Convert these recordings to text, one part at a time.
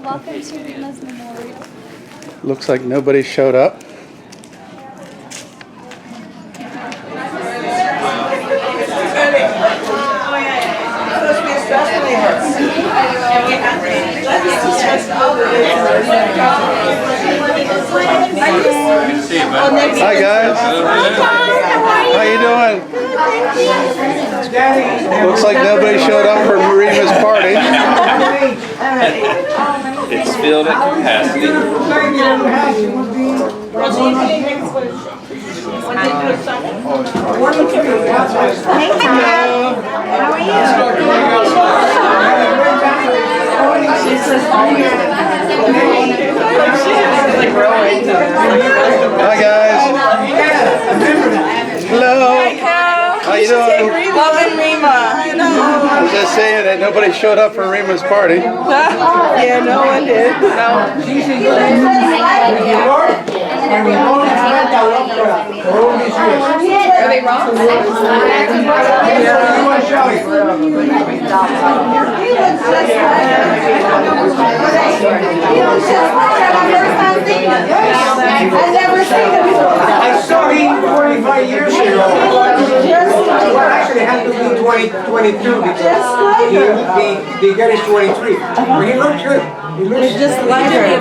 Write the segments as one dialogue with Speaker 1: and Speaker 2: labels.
Speaker 1: Welcome to Rima's Memorial.
Speaker 2: Looks like nobody showed up. Hi guys. How you doing? Looks like nobody showed up for Rima's party.
Speaker 3: It's filled at capacity.
Speaker 2: Hi guys. Hello. How you doing?
Speaker 4: Loving Rima.
Speaker 2: I was just saying that nobody showed up for Rima's party.
Speaker 4: Yeah, no one did. No. Are they wrong?
Speaker 5: I've never seen him before.
Speaker 6: I saw him 45 years ago. Well, actually, it had to be 22 because the guy is 23. But he looks good. He looks
Speaker 4: Just like her. He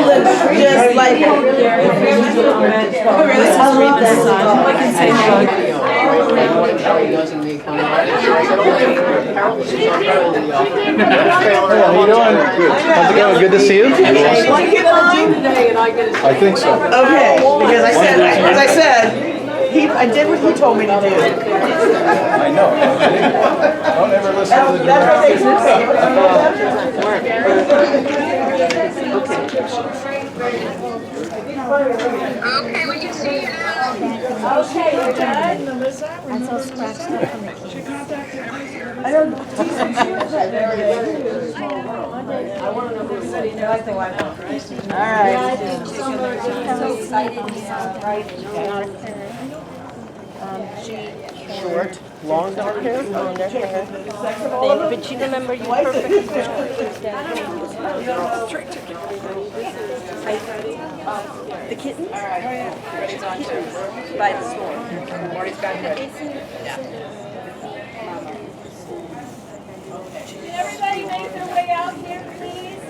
Speaker 4: looks just like her. Oh, really? I love that song. I can say hug.
Speaker 2: How you doing? Good. How's it going? Good to see you. I think so.
Speaker 4: Okay, because I did what he told me to do.
Speaker 2: I know. Don't ever listen to the
Speaker 5: Okay, we can see you now. Okay, you're done.
Speaker 1: That's all scratched up from the kids.
Speaker 4: I don't know. All right.
Speaker 1: So excited.
Speaker 7: Short, long dark hair, long dark hair. But you remember you perfectly. The kittens?
Speaker 4: All right. Everybody's on to by the store. Marty's got it ready.
Speaker 5: Can everybody make their way out here, please?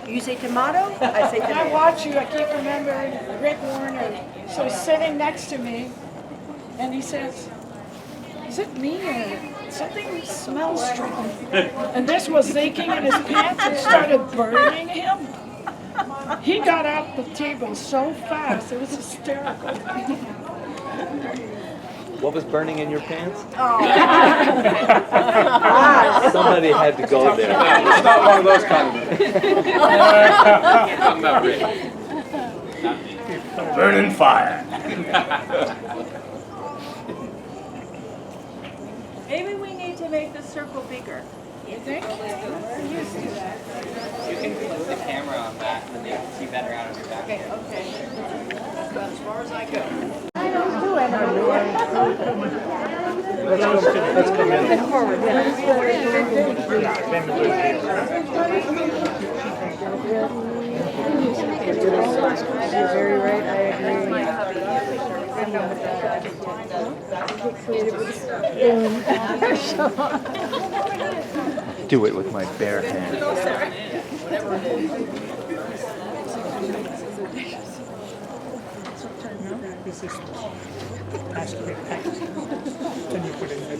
Speaker 7: You say tomato? I say
Speaker 8: I
Speaker 7: tomato.
Speaker 8: watch you, I keep remembering Rick Warner. So he's sitting next to me, and he says, "Is it me or something smells strong?" And this was leaking in his pants and started burning him. He got out the table so fast, it was hysterical.
Speaker 3: What was burning in your pants? Somebody had to go there.
Speaker 2: It's not one of those kind of
Speaker 3: Burning fire.
Speaker 4: Maybe we need to make the circle bigger.
Speaker 8: You think?
Speaker 9: You can flip the camera on that and they can see better out of your back.
Speaker 4: Okay. That's about as far as I go.
Speaker 2: Let's come in.
Speaker 7: You're very right, I agree.
Speaker 3: Do it with my bare hands.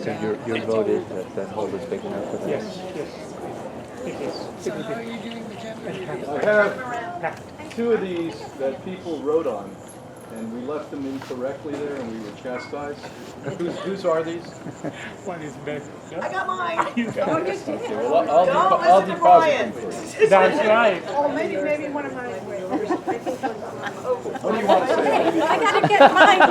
Speaker 3: So your vote is that hole is big enough for that?
Speaker 6: Yes.
Speaker 10: I have two of these that people wrote on, and we left them incorrectly there, and we were chastised. Whose are these?
Speaker 6: One is big.
Speaker 4: I got mine.
Speaker 10: Okay, well, I'll deposit them for you.
Speaker 6: That's right.
Speaker 8: Oh, maybe one of mine.
Speaker 10: What do you want to say?
Speaker 4: I gotta get mine.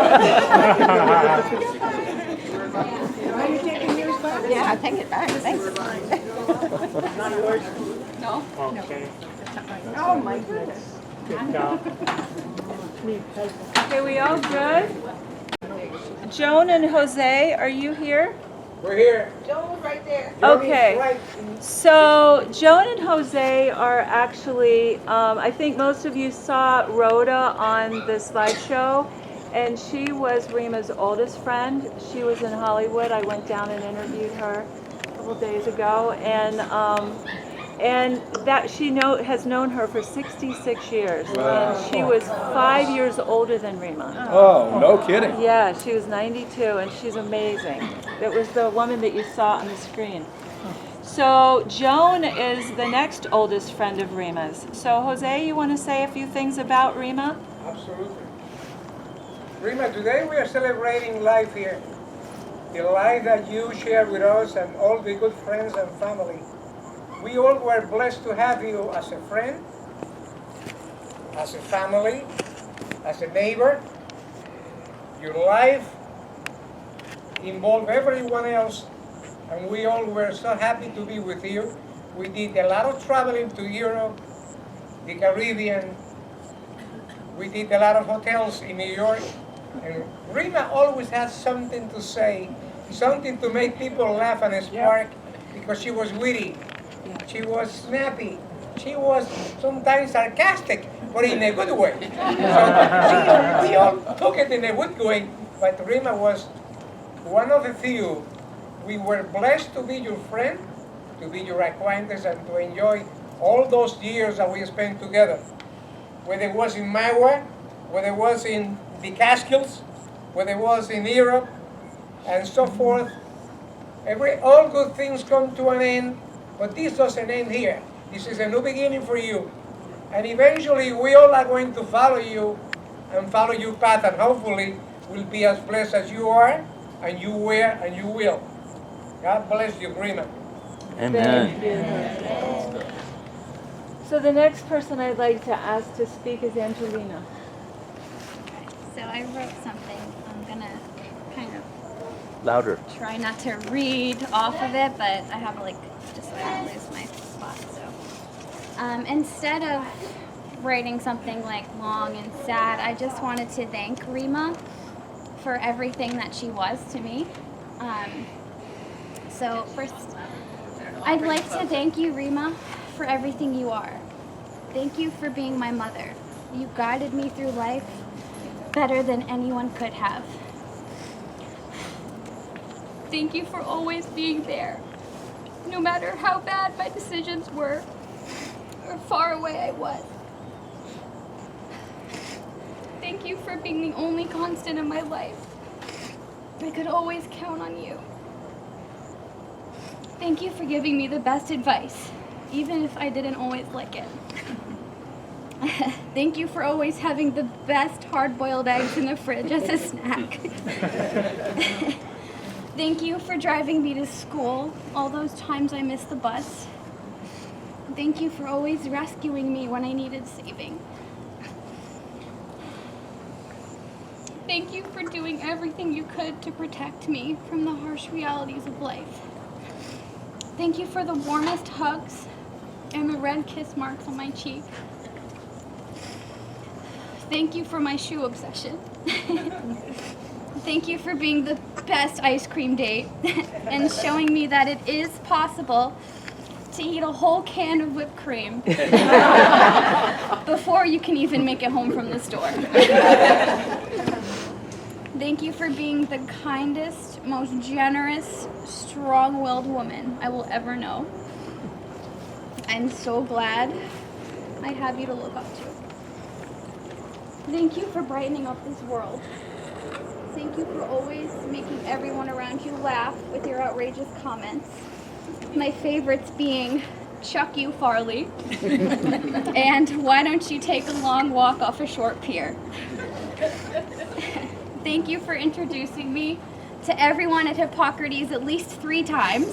Speaker 8: Are you taking yours back?
Speaker 4: Yeah, I take it back. Thanks.
Speaker 8: Not yours?
Speaker 4: No.
Speaker 6: Okay.
Speaker 8: Oh, my goodness.
Speaker 6: Good job.
Speaker 4: Okay, we all good? Joan and Jose, are you here?
Speaker 6: We're here.
Speaker 4: Joan right there.
Speaker 7: Okay.
Speaker 6: Right.
Speaker 7: So Joan and Jose are actually, I think most of you saw Rhoda on the slideshow, and she was Rima's oldest friend. She was in Hollywood. I went down and interviewed her a couple days ago, and that she has known her for 66 years.
Speaker 2: Wow.
Speaker 7: And she was 5 years older than Rima.
Speaker 2: Oh, no kidding.
Speaker 7: Yeah, she was 92, and she's amazing. That was the woman that you saw on the screen. So Joan is the next oldest friend of Rima's. So Jose, you want to say a few things about Rima?
Speaker 6: Absolutely. Rima, today we are celebrating life here. The life that you share with us and all the good friends and family. We all were blessed to have you as a friend, as a family, as a neighbor. Your life involved everyone else, and we all were so happy to be with you. We did a lot of traveling to Europe, the Caribbean. We did a lot of hotels in New York. And Rima always had something to say, something to make people laugh and spark, because she was witty. She was snappy. She was sometimes sarcastic, but in a good way. So we all took it in a good way, but Rima was one of the few. We were blessed to be your friend, to be your acquaintance, and to enjoy all those years that we spent together. Whether it was in Magua, whether it was in the Catskills, whether it was in Europe, and so forth. All good things come to an end, but this doesn't end here. This is a new beginning for you. And eventually we all are going to follow you and follow your path, and hopefully will be as blessed as you are, and you were, and you will. God bless you, Rima.
Speaker 3: Amen.
Speaker 7: So the next person I'd like to ask to speak is Angelina.
Speaker 1: So I wrote something. I'm gonna kind of
Speaker 3: Louder.
Speaker 1: try not to read off of it, but I have just so I don't lose my spot. So instead of writing something long and sad, I just wanted to thank Rima for everything that she was to me. So first, I'd like to thank you, Rima, for everything you are. Thank you for being my mother. You guided me through life better than anyone could have. Thank you for always being there, no matter how bad my decisions were or far away I was. Thank you for being the only constant in my life. I could always count on you. Thank you for giving me the best advice, even if I didn't always like it. Thank you for always having the best hard-boiled eggs in the fridge as a snack. Thank you for driving me to school all those times I missed the bus. Thank you for always rescuing me when I needed saving. Thank you for doing everything you could to protect me from the harsh realities of life. Thank you for the warmest hugs and the red kiss marks on my cheek. Thank you for my shoe obsession. Thank you for being the best ice cream date and showing me that it is possible to eat a whole can of whipped cream before you can even make it home from the store. Thank you for being the kindest, most generous, strong-willed woman I will ever know. I'm so glad I have you to look up to. Thank you for brightening up this world. Thank you for always making everyone around you laugh with your outrageous comments. My favorites being, "Chuck you, Farley," and "Why don't you take a long walk off a short pier?" Thank you for introducing me to everyone at Hippocrates at least 3 times,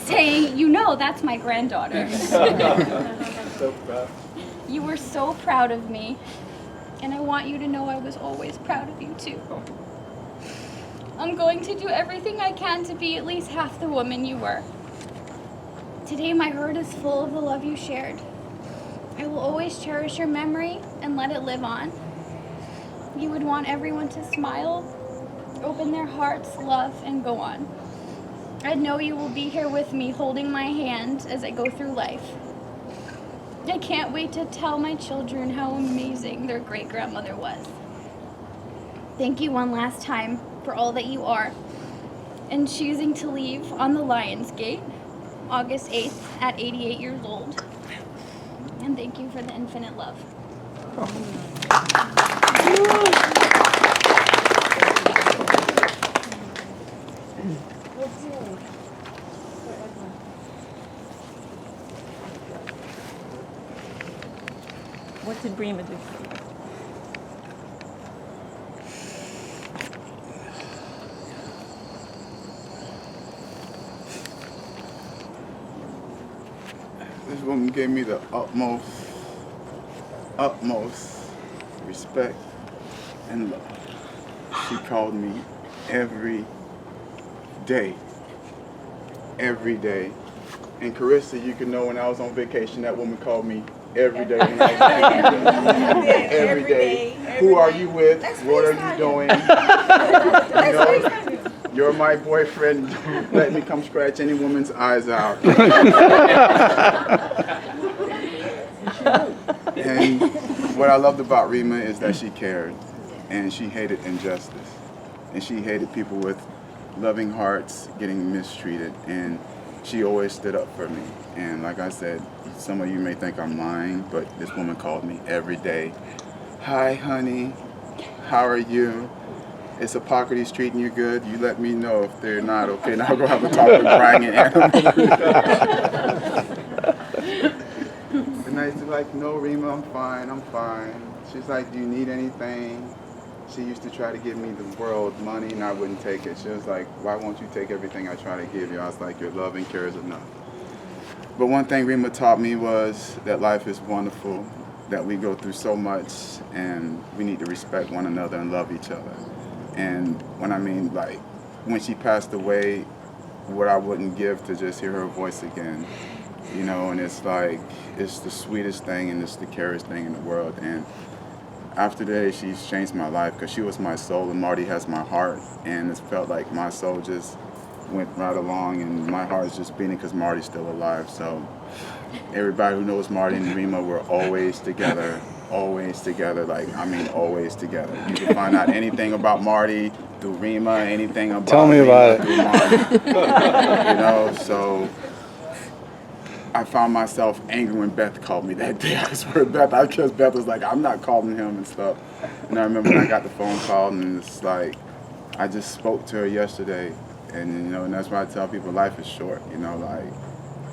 Speaker 1: saying, that's my granddaughter.
Speaker 10: So proud.
Speaker 1: You were so proud of me, and I want you to know I was always proud of you too. I'm going to do everything I can to be at least half the woman you were. Today my heart is full of the love you shared. I will always cherish your memory and let it live on. You would want everyone to smile open their hearts, love, and go on. I know you will be here with me, holding my hand as I go through life. I can't wait to tell my children how amazing their great-grandmother was. Thank you one last time for all that you are, and choosing to leave on the Lion's Gate, August 8th at 88 years old. And thank you for the infinite love.
Speaker 7: What did Rima do?
Speaker 11: This woman gave me the utmost respect and love. She called me every day. And Carissa, you can know when I was on vacation, that woman called me every day when I was on vacation. Every day. Who are you with? What are you doing? You know, you're my boyfriend. Don't let me come scratch any woman's eyes out. And what I loved about Rima is that she cared, and she hated injustice, and she hated people with loving hearts getting mistreated, and she always stood up for me. And like I said, some of you may think I'm lying, but this woman called me every day. Hi, honey. How are you? Is Hippocrates treating you good? You let me know if they're not. Okay, now I'll go have a talk with Brian and Anna. And I was like, no, Rima, I'm fine. She's like, do you need anything? She used to try to give me the world, money, and I wouldn't take it. She was like, why won't you take everything I try to give you? I was like, your love and care is enough. But one thing Rima taught me was that life is wonderful, that we go through so much, and we need to respect one another and love each other. And when I mean, like, when she passed away, what I wouldn't give to just hear her voice again, you know, and it's like, it's the sweetest thing and it's the cariest thing in the world. And after today, she's changed my life because she was my soul and Marty has my heart. And it felt like my soul just went right along and my heart is just beating because Marty's still alive. So everybody who knows Marty and Rima, we're always together. Like, I mean, always together. You can find out anything about Marty through Rima, anything about
Speaker 2: Tell me
Speaker 11: Rima
Speaker 2: about it.
Speaker 11: through Marty. You know, so I found myself angry when Beth called me that day. I swear, Beth was like, I'm not calling him and stuff. And I remember when I got the phone call and it's like, I just spoke to her yesterday. And, you know, and that's why I tell people life is short, you know, like,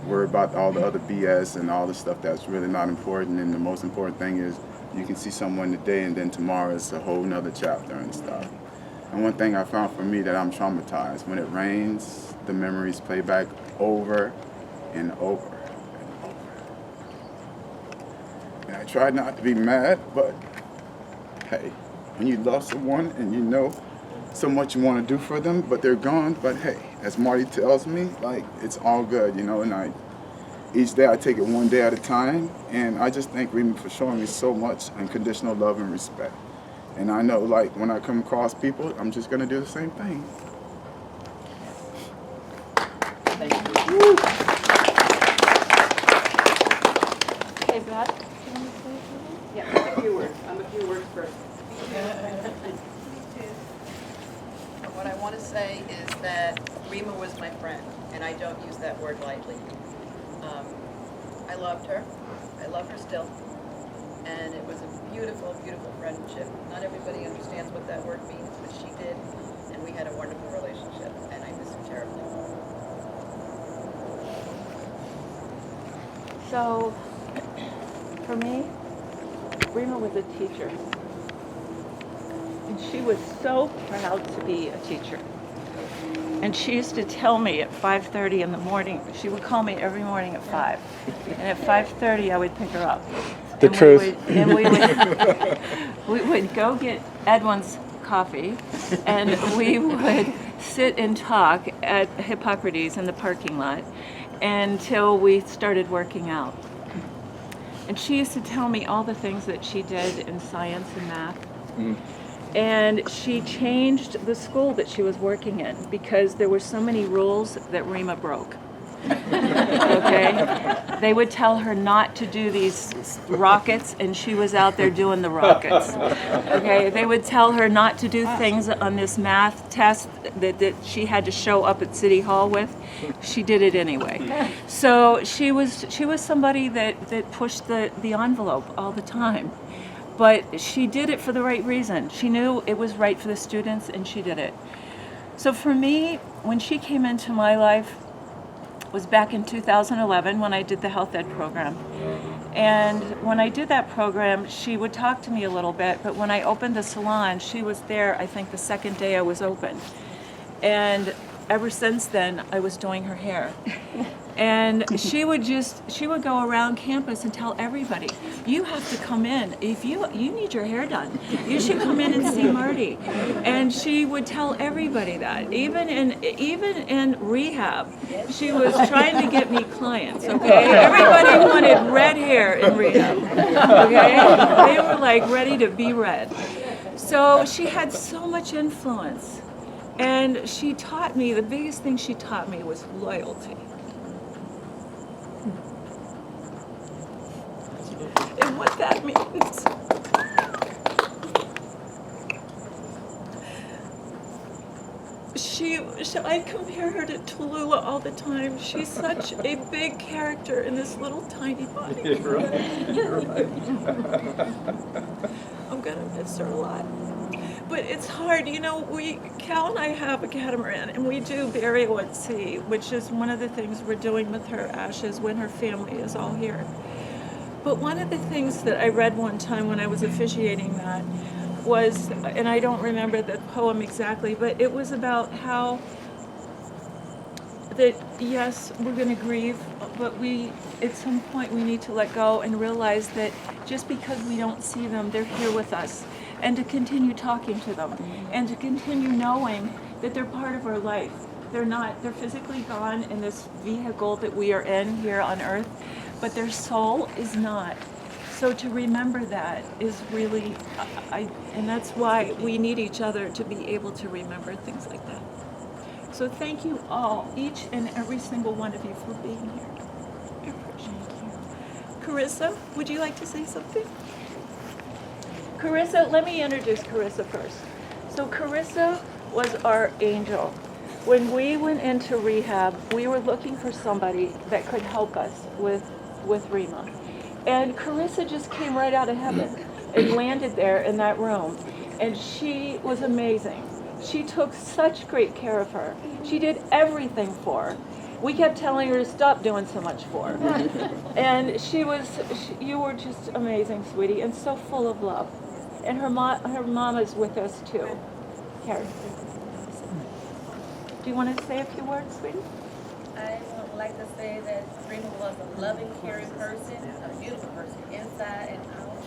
Speaker 11: worry about all the other BS and all the stuff that's really not important. And the most important thing is you can see someone today and then tomorrow is a whole nother chapter and stuff. And one thing I found for me that I'm traumatized, when it rains, the memories play back over and over and over. And I try not to be mad, but hey, when you love someone and you know so much you want to do for them, but they're gone. But hey, as Marty tells me, like, it's all good, you know, and each day I take it one day at a time, and I just thank Rima for showing me so much unconditional love and respect. And I know, like, when I come across people, I'm just going to do the same thing.
Speaker 7: Thank you. Okay, Beth?
Speaker 4: Yeah, a few words. I'm a few words first. What I want to say is that Rima was my friend, and I don't use that word lightly. I loved her. I love her still. And it was a beautiful, beautiful friendship. Not everybody understands what that word means, but she did. And we had a wonderful relationship, and I miss her terribly.
Speaker 7: So, for me, Rima was a teacher. And she was so proud to be a teacher. And she used to tell me at 5:30 in the morning, she would call me every morning at 5. And at 5:30 I would pick her up.
Speaker 2: The truth.
Speaker 7: We would go get Edwin's coffee, and we would sit and talk at Hippocrates in the parking lot until we started working out. And she used to tell me all the things that she did in science and math. And she changed the school that she was working in because there were so many rules that Rima broke. Okay? They would tell her not to do these rockets, and she was out there doing the rockets. Okay? They would tell her not to do things on this math test that she had to show up at City Hall with. She did it anyway. So she was somebody that pushed the envelope all the time. But she did it for the right reason. She knew it was right for the students, and she did it. So for me, when she came into my life, was back in 2011 when I did the health ed program. And when I did that program, she would talk to me a little bit, but when I opened the salon, she was there, I think, the second day I was open. And ever since then, I was doing her hair. And she would go around campus and tell everybody, you have to come in. If you need your hair done, you should come in and see Marty. And she would tell everybody that. Even in rehab, she was trying to get me clients, okay? Everybody wanted red hair in rehab, okay? They were like ready to be red. So she had so much influence. And she taught me, the biggest thing she taught me was loyalty. And what that means. I compare her to Tallulah all the time. She's such a big character in this little tiny body.
Speaker 10: You're right. You're right.
Speaker 7: I'm gonna miss her a lot. But it's hard, you know, Cal and I have a catamaran, and we do burial at sea, which is one of the things we're doing with her ashes when her family is all here. But one of the things that I read one time when I was officiating that was, and I don't remember the poem exactly, but it was about how that, yes, we're going to grieve, but at some point we need to let go and realize that just because we don't see them, they're here with us. And to continue talking to them, and to continue knowing that they're part of our life. They're physically gone in this vehicle that we are in here on earth, but their soul is not. So to remember that is really, and that's why we need each other to be able to remember things like that. So thank you all, each and every single one of you, for being here. I appreciate you. Carissa, would you like to say something? Carissa, let me introduce Carissa first. So Carissa was our angel. When we went into rehab, we were looking for somebody that could help us with Rima. And Carissa just came right out of heaven and landed there in that room. And she was amazing. She took such great care of her. She did everything for her. We kept telling her to stop doing so much for her. And you were just amazing, sweetie, and so full of love. And her mama's with us too. Karen. Do you want to say a few words, sweetie?
Speaker 12: I would like to say that Rima was a loving, caring person, a beautiful person, inside and out.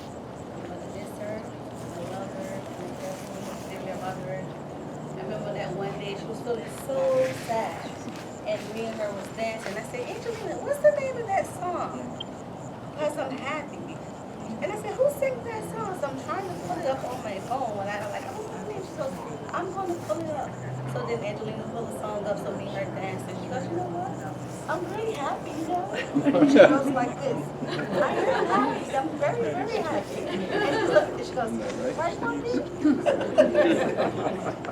Speaker 12: I'm going to miss her. I love her. I love her. I remember that one day she was feeling so sad. And me and her was dancing. I said, Angelina, what's the name of that song? Because I'm happy. And I said, who sings that song? So I'm trying to pull it up on my phone. And I'm like, oh, my name. She goes, I'm going to pull it up. So then Angelina pulled the song up, so me and her danced. And she goes, you know what? I'm really happy, you know? She goes like this. I'm really happy. I'm very, very happy. And she looked and she goes, right, mommy?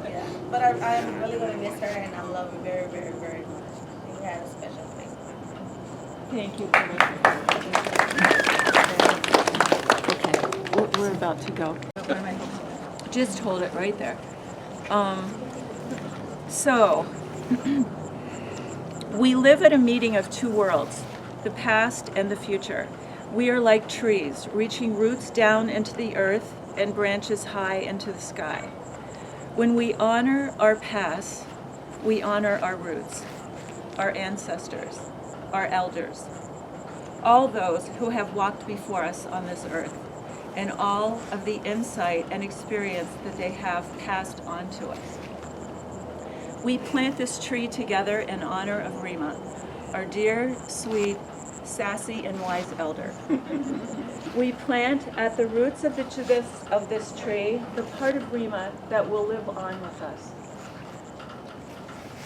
Speaker 12: Yeah. But I'm really going to miss her, and I love her very, very, very much. She had a special place.
Speaker 7: Thank you. Okay, we're about to go. Just hold it right there. So, we live at a meeting of two worlds, the past and the future. We are like trees, reaching roots down into the earth and branches high into the sky. When we honor our past, we honor our roots, our ancestors, our elders, all those who have walked before us on this earth, and all of the insight and experience that they have passed on to us. We plant this tree together in honor of Rima, our dear, sweet, sassy, and wise elder. We plant at the roots of this tree the part of Rima that will live on with us.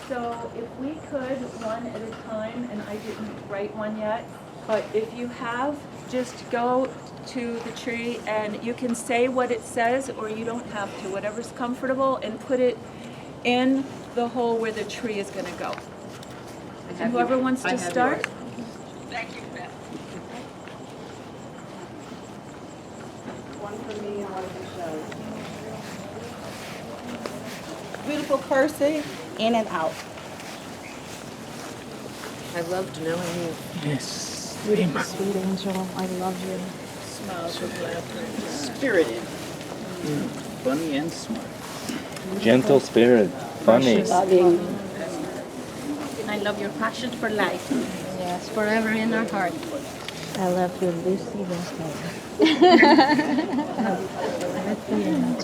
Speaker 7: So if we could, one at a time, and I didn't write one yet, but if you have, just go to the tree and you can say what it says, or you don't have to, whatever's comfortable, and put it in the hole where the tree is going to go. And whoever wants to start.
Speaker 12: Thank you, Beth.
Speaker 8: One for me and one for Shelley.
Speaker 12: Beautiful person, in and out.
Speaker 4: I loved knowing you.
Speaker 2: Yes.
Speaker 8: Sweet angel, I love you.
Speaker 12: Smiles with laughter.
Speaker 8: Spirited.
Speaker 2: Funny and smart.
Speaker 3: Gentle spirit, funny.
Speaker 8: Loving.
Speaker 12: I love your passion for life.
Speaker 1: Yes, forever in our heart.
Speaker 13: I love your Lucy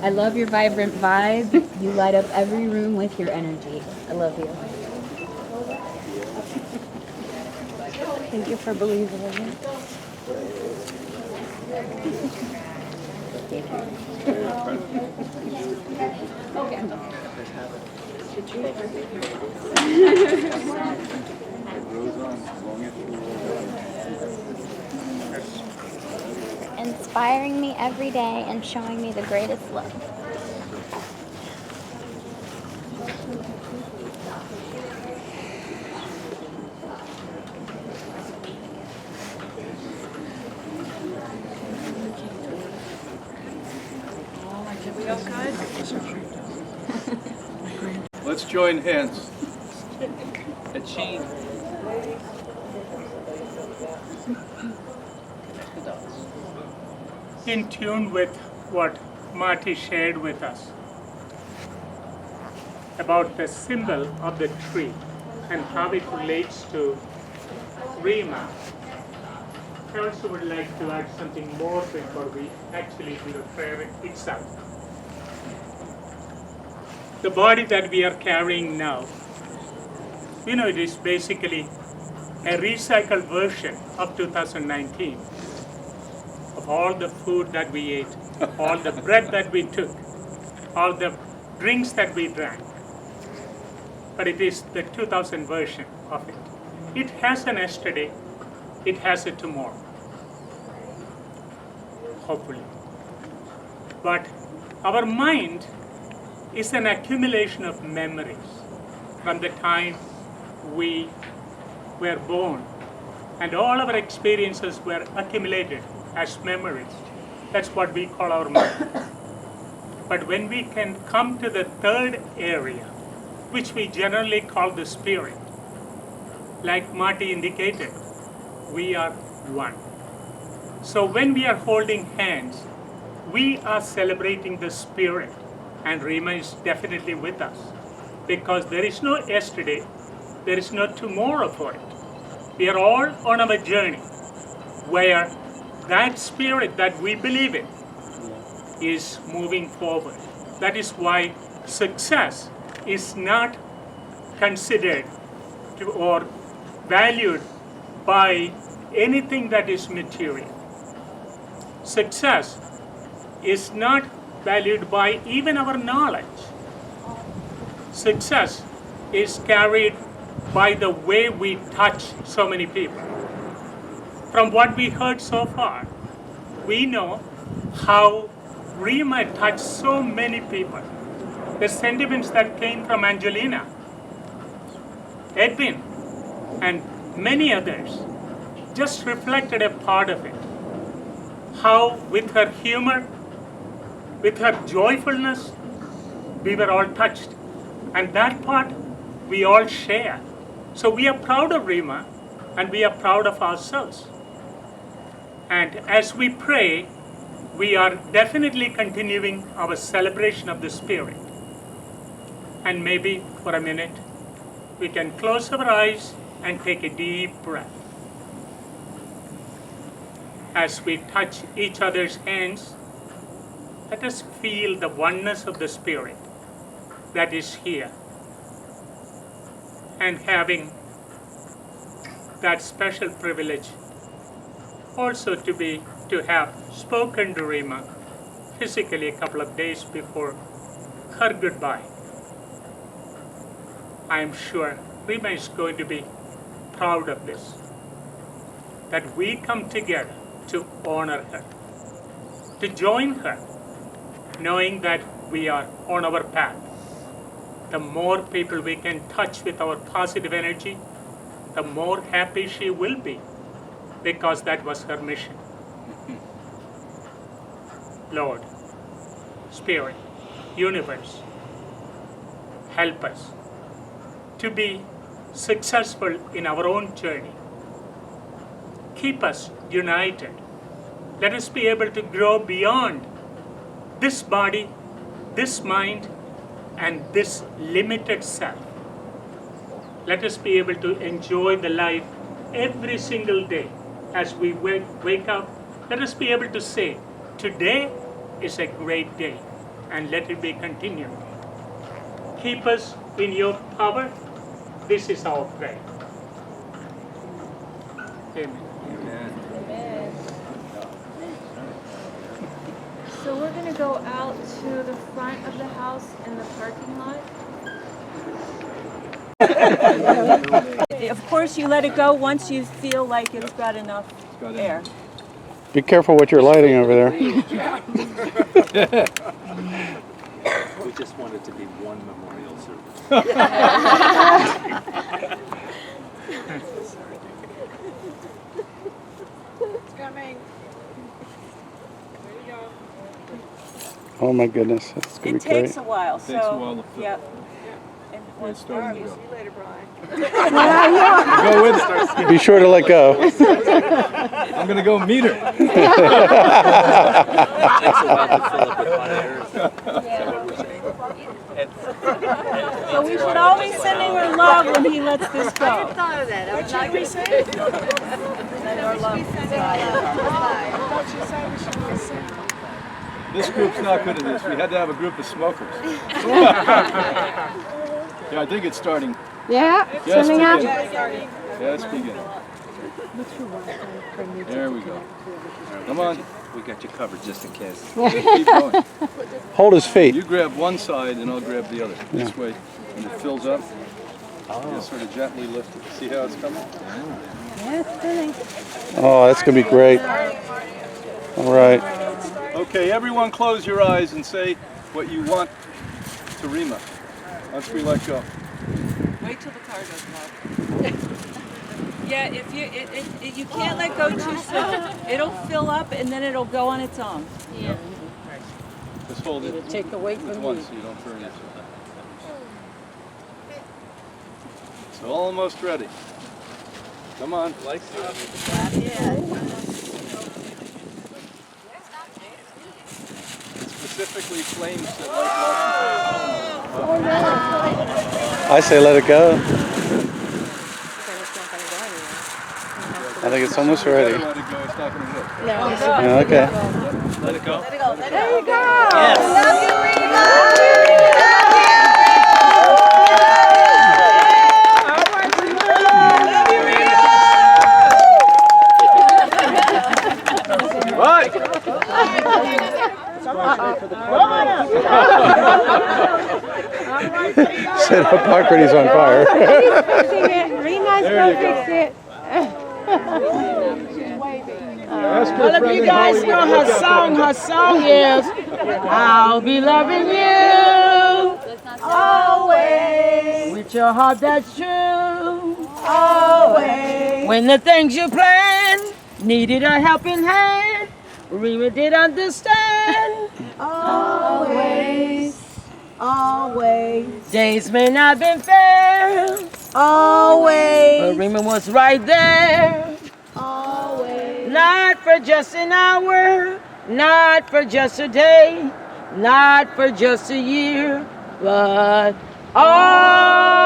Speaker 1: I love your vibrant vibe. You light up every room with your energy. I love you.
Speaker 13: Thank you for believing in me. Inspiring me every day and showing me the greatest love.
Speaker 7: We all good?
Speaker 10: Let's join hands.
Speaker 2: A chain.
Speaker 14: In tune with what Marty shared with us about the symbol of the tree and how it relates to Rima, I also would like to add something more before we actually do the prayer itself. The body that we are carrying now, it is basically a recycled version of 2019. Of all the food that we ate, all the bread that we took, all the drinks that we drank. But it is the 2000 version of it. It has an yesterday, it has a tomorrow. Hopefully. But our mind is an accumulation of memories from the time we were born, and all our experiences were accumulated as memories. That's what we call our mind. But when we can come to the third area, which we generally call the spirit, like Marty indicated, we are one. So when we are holding hands, we are celebrating the spirit, and Rima is definitely with us, because there is no yesterday, there is no tomorrow for it. We are all on our journey where that spirit that we believe in is moving forward. That is why success is not considered or valued by anything that is material. Success is not valued by even our knowledge. Success is carried by the way we touch so many people. From what we heard so far, we know how Rima touched so many people. The sentiments that came from Angelina, Edwin, and many others just reflected a part of it. How with her humor, with her joyfulness, we were all touched. And that part we all share. So we are proud of Rima, and we are proud of ourselves. And as we pray, we are definitely continuing our celebration of the Spirit. And maybe for a minute, we can close our eyes and take a deep breath. As we touch each other's hands, let us feel the oneness of the Spirit that is here. And having that special privilege also to have spoken to Rima physically a couple of days before her goodbye. I am sure Rima is going to be proud of this, that we come together to honor her, to join her, knowing that we are on our path. The more people we can touch with our positive energy, the more happy she will be, because that was her mission. Lord, Spirit, Universe, help us to be successful in our own journey. Keep us united. Let us be able to grow beyond this body, this mind, and this limited self. Let us be able to enjoy the life every single day as we wake up. Let us be able to say, today is a great day, and let it be continued. Keep us in your power. This is our prayer. Amen.
Speaker 7: So we're going to go out to the front of the house in the parking lot. Of course, you let it go once you feel like it's got enough air.
Speaker 10: Be careful what you're lighting over there.
Speaker 3: We just want it to be one memorial service.
Speaker 8: It's coming. There you go.
Speaker 10: Oh my goodness, that's going
Speaker 7: It
Speaker 10: to be great.
Speaker 7: takes a while, so.
Speaker 10: Takes a while to fill.
Speaker 7: Yep.
Speaker 10: Where it's starting to go.
Speaker 8: See you later, Brian.
Speaker 10: Go with it. Be sure to let go. I'm going to go meet her.
Speaker 3: It takes a while to fill up with hot air. Is that what we're saying?
Speaker 7: So we should all be sending her love when he lets this go.
Speaker 12: I thought of that. I was not going to say it. Send our love.
Speaker 10: This group's not good at this. We had to have a group of smokers. Yeah, I think it's starting.
Speaker 15: Yeah,
Speaker 10: Yes,
Speaker 15: sending out.
Speaker 10: Yes, begin. There we go. Come on.
Speaker 3: We got you covered just in case.
Speaker 10: Keep going.
Speaker 2: Hold his feet.
Speaker 10: You grab one side and I'll grab the other. This way, when it fills up, just sort of gently lift it. See how it's coming?
Speaker 2: Oh, that's going to be great. All right.
Speaker 10: Okay, everyone close your eyes and say what you want to Rima once we let go.
Speaker 7: Wait till the car goes off. Yeah, if you can't let go too soon. It'll fill up and then it'll go on its own.
Speaker 10: Yeah. Just hold it.
Speaker 8: Take the weight
Speaker 10: with
Speaker 8: from
Speaker 10: once
Speaker 8: you.
Speaker 10: so you don't burn yourself. It's almost ready. Come on. Specifically flames that light.
Speaker 2: I say let it go. I think it's almost ready.
Speaker 10: Let it go, it's not going to work.
Speaker 2: Yeah, okay.
Speaker 10: Let it go.
Speaker 12: Let it go. Let it go.
Speaker 8: There you go.
Speaker 12: Yes. Love you, Rima.
Speaker 10: Right.
Speaker 2: Set up Hippocrates on fire.
Speaker 15: Rima's
Speaker 10: There you
Speaker 15: gonna fix it.
Speaker 8: All of you guys know her song. Her song is I'll be loving you always with your heart that's true. Always. When the things you planned needed a helping hand, Rima did understand. Always. Always. Days may not have been fair. Always. But Rima was right there. Always. Not for just an hour, not for just a day, not for just a year, but always.